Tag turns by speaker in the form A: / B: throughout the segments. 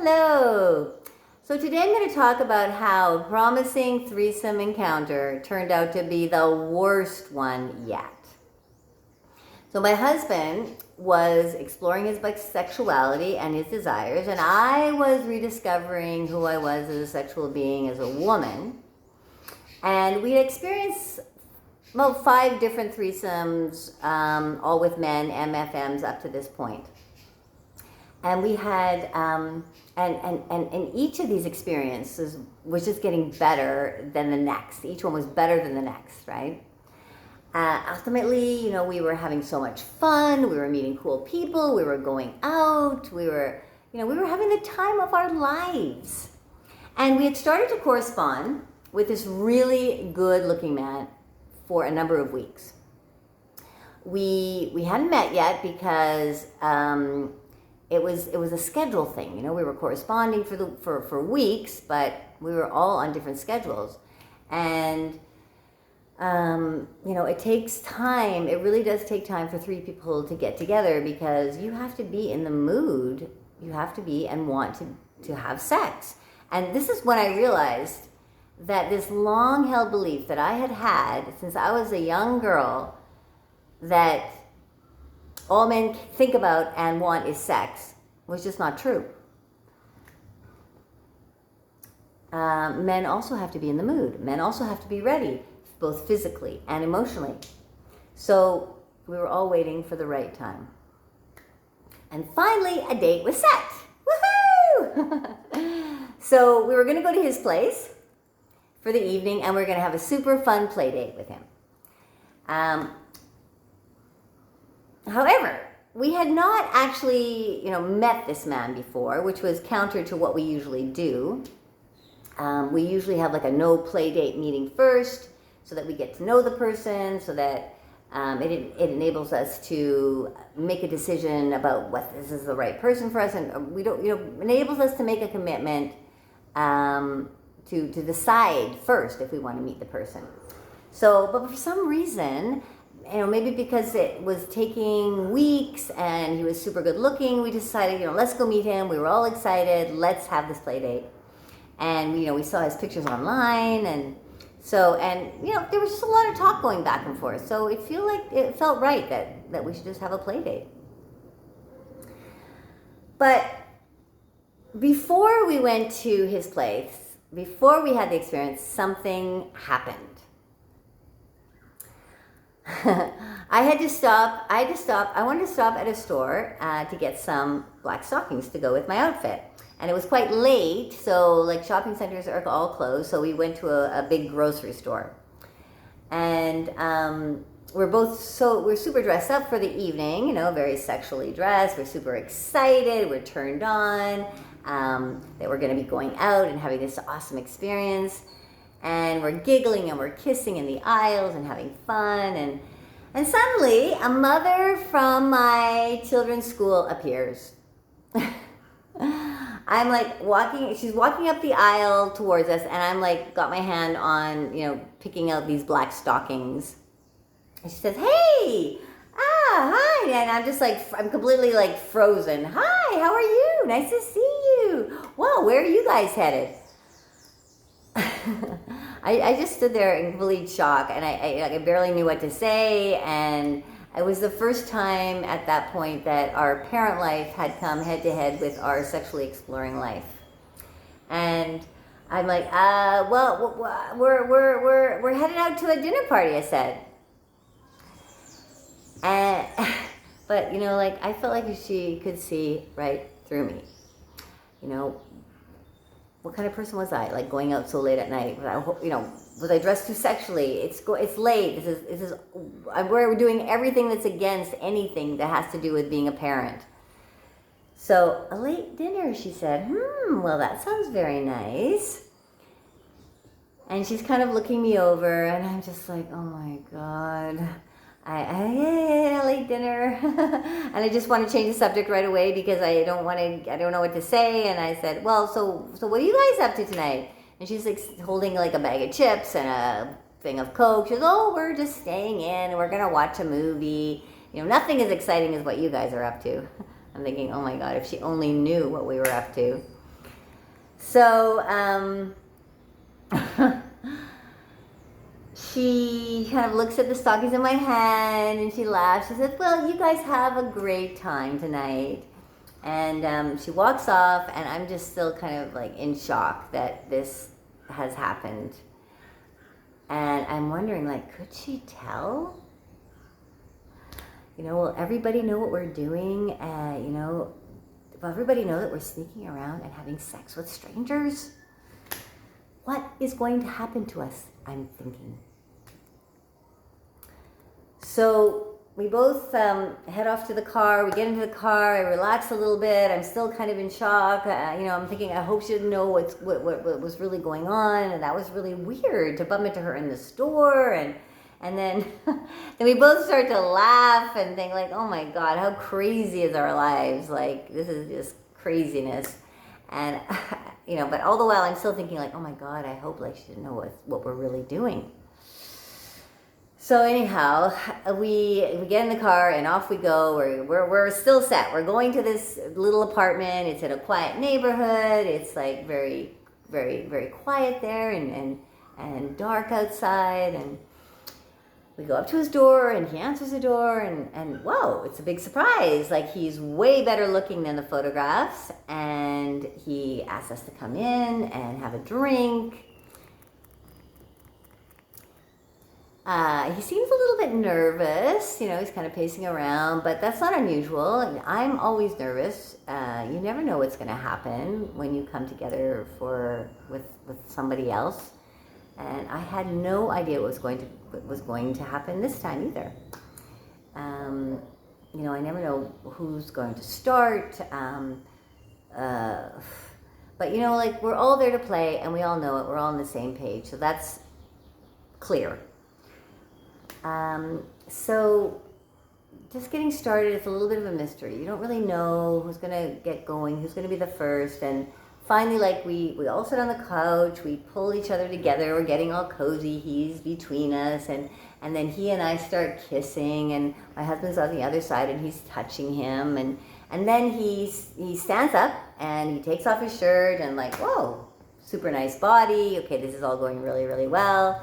A: Hello. So today I'm going to talk about how a promising threesome encounter turned out to be the worst one yet. So my husband was exploring his bisexuality and his desires, and I was rediscovering who I was as a sexual being, as a woman. And we had experienced 5 different threesomes, all with men, MFMs up to this point. And we had, and each of these experiences was just getting better than the next. Each one was better than the next, right? Ultimately, we were having so much fun. We were meeting cool people. We were going out. We were having the time of our lives. And we had started to correspond with this really good-looking man for a number of weeks. We hadn't met yet because it was a schedule thing. We were corresponding for weeks, but we were all on different schedules. And it takes time. It really does take time for 3 people to get together because you have to be in the mood. You have to be and want to have sex. And this is when I realized that this long-held belief that I had since I was a young girl, that all men think about and want is sex, was just not true. Men also have to be in the mood. Men also have to be ready, both physically and emotionally. So we were all waiting for the right time. And finally, a date was set. Woohoo! So we were going to go to his place for the evening, and we were going to have a super fun play date with him. However, we had not actually, met this man before, which was counter to what we usually do. We usually have like a no play date meeting first, so that we get to know the person, so that it enables us to make a decision about whether this is the right person for us, and we don't, enables us to make a commitment to decide first if we want to meet the person. So, but for some reason, maybe because it was taking weeks and he was super good looking, we decided, let's go meet him. We were all excited. Let's have this play date. And, we saw his pictures online. And so, there was just a lot of talk going back and forth. So it felt right that we should just have a play date. But before we went to his place, before we had the experience, something happened. I wanted to stop at a store to get some black stockings to go with my outfit. And it was quite late, so like shopping centers are all closed, so we went to a big grocery store. And we're super dressed up for the evening, very sexually dressed. We're super excited, we're turned on, that we're gonna be going out and having this awesome experience. And we're giggling and we're kissing in the aisles and having fun. And suddenly, a mother from my children's school appears. I'm like she's walking up the aisle towards us, and I'm like, got my hand on, picking out these black stockings. And she says, "Hey, hi." And I'm just like, I'm completely like frozen. "Hi, how are you? Nice to see you. Well, where are you guys headed?" I just stood there in complete shock, and I barely knew what to say, and it was the first time at that point that our parent life had come head to head with our sexually exploring life. And I'm like, well, we're headed out to a dinner party, I said. And, but, I felt like she could see right through me. What kind of person was I? Like going out so late at night? Was I dressed too sexually? It's late. We're doing everything that's against anything that has to do with being a parent. So, a late dinner, she said. Well, that sounds very nice. And she's kind of looking me over, and I'm just like, oh my God. I late dinner. And I just want to change the subject right away because I don't know what to say. And I said, well, so what are you guys up to tonight? And she's like holding like a bag of chips and a thing of Coke. She goes, "Oh, we're just staying in and we're going to watch a movie. Nothing as exciting as what you guys are up to." I'm thinking, oh my God, if she only knew what we were up to. So she kind of looks at the stockings in my hand and she laughs. She says, well, you guys have a great time tonight. And she walks off, and I'm just still kind of like in shock that this has happened. And I'm wondering, like, could she tell? You know, will everybody know what we're doing? You know, will everybody know that we're sneaking around and having sex with strangers? What is going to happen to us? I'm thinking. So we both head off to the car. We get into the car. I relax a little bit. I'm still kind of in shock. You know, I'm thinking, I hope she didn't know what was really going on. And that was really weird to bump into her in the store. And then, then we both start to laugh and think like, oh my God, how crazy is our lives? Like, this is just craziness. And, you know, but all the while I'm still thinking like, oh my God, I hope like she didn't know what we're really doing. So anyhow, we get in the car and off we go. We're still set. We're going to this little apartment. It's in a quiet neighborhood. It's like very, very, very quiet there and dark outside. And we go up to his door and he answers the door and whoa, it's a big surprise. Like, he's way better looking than the photographs. And he asks us to come in and have a drink. He seems a little bit nervous, you know, he's kind of pacing around, but that's not unusual. I'm always nervous. You never know what's going to happen when you come together with somebody else. And I had no idea what was going to happen this time either. You know, I never know who's going to start. But, you know, like, we're all there to play and we all know it. We're all on the same page. So that's clear. So just getting started, it's a little bit of a mystery. You don't really know who's going to get going, who's going to be the first. And finally, like, we all sit on the couch, we pull each other together, we're getting all cozy, he's between us, and then he and I start kissing, and my husband's on the other side and he's touching him, and then he stands up and he takes off his shirt and like, whoa, super nice body. Okay, this is all going really, really well.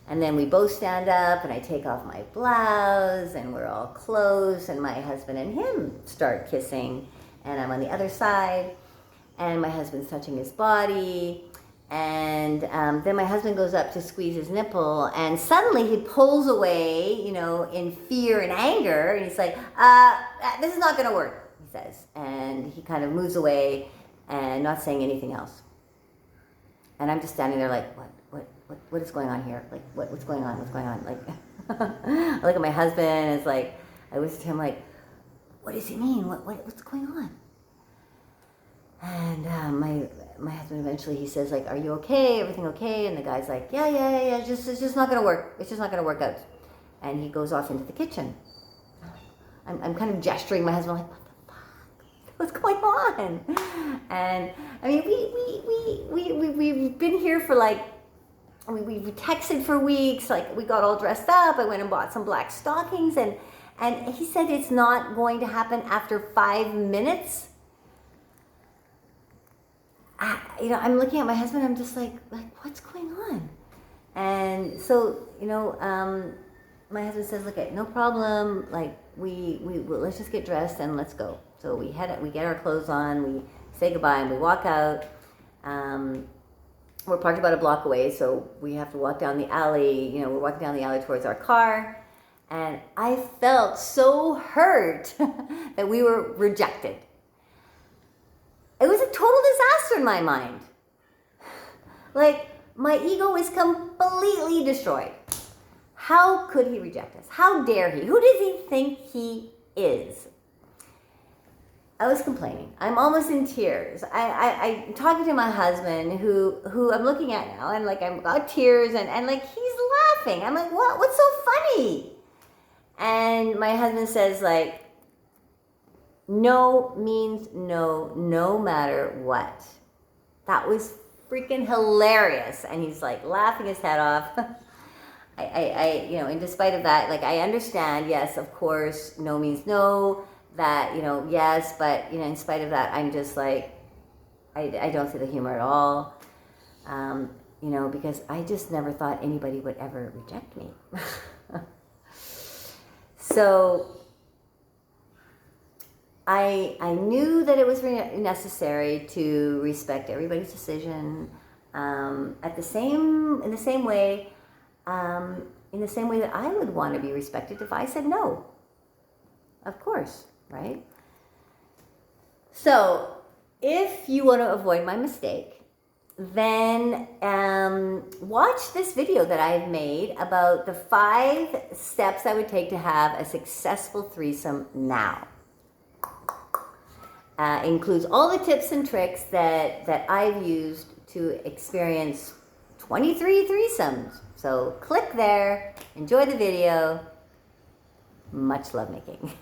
A: And then we both stand up and I take off my blouse and we're all close and my husband and him start kissing and I'm on the other side and my husband's touching his body and then my husband goes up to squeeze his nipple and suddenly he pulls away, you know, in fear and anger, and he's like, this is not going to work, he says, and he kind of moves away and not saying anything else. And I'm just standing there like, what is going on here? Like, what's going on? What's going on? Like, I look at my husband and it's like, I whisper to him like, what does he mean? What's going on? And my husband eventually, he says like, are you okay? Everything okay? And the guy's like, yeah. It's just not going to work. It's just not going to work out. And he goes off into the kitchen. I'm kind of gesturing my husband like, what the fuck? What's going on? And I mean, we've been here for like, we texted for weeks, like we got all dressed up. I went and bought some black stockings and he said it's not going to happen after 5 minutes. You know, I'm looking at my husband, I'm just like, what's going on? And so, you know, my husband says, look, no problem, like let's just get dressed and let's go. So we get our clothes on, we say goodbye and we walk out. We're parked about a block away, so we have to walk down the alley. You know, we're walking down the alley towards our car. And I felt so hurt that we were rejected. It was a total disaster in my mind. Like, my ego is completely destroyed. How could he reject us? How dare he? Who does he think he is? I was complaining. I'm almost in tears. I'm talking to my husband who I'm looking at now and like I've got tears and like he's laughing. I'm like, what? What's so funny? And my husband says like, no means no, no matter what. That was freaking hilarious. And he's like laughing his head off. I you know, in despite of that, like I understand, yes, of course, no means no. That, you know, yes, but, you know, in spite of that, I'm just like, I don't see the humor at all. You know, because I just never thought anybody would ever reject me. So I knew that it was necessary to respect everybody's decision. In the same way that I would want to be respected if I said no. Of course, right? So if you want to avoid my mistake, then watch this video that I've made about the 5 steps I would take to have a successful threesome now. Includes all the tips and tricks that I've used to experience 23 threesomes. So click there, enjoy the video. Much lovemaking.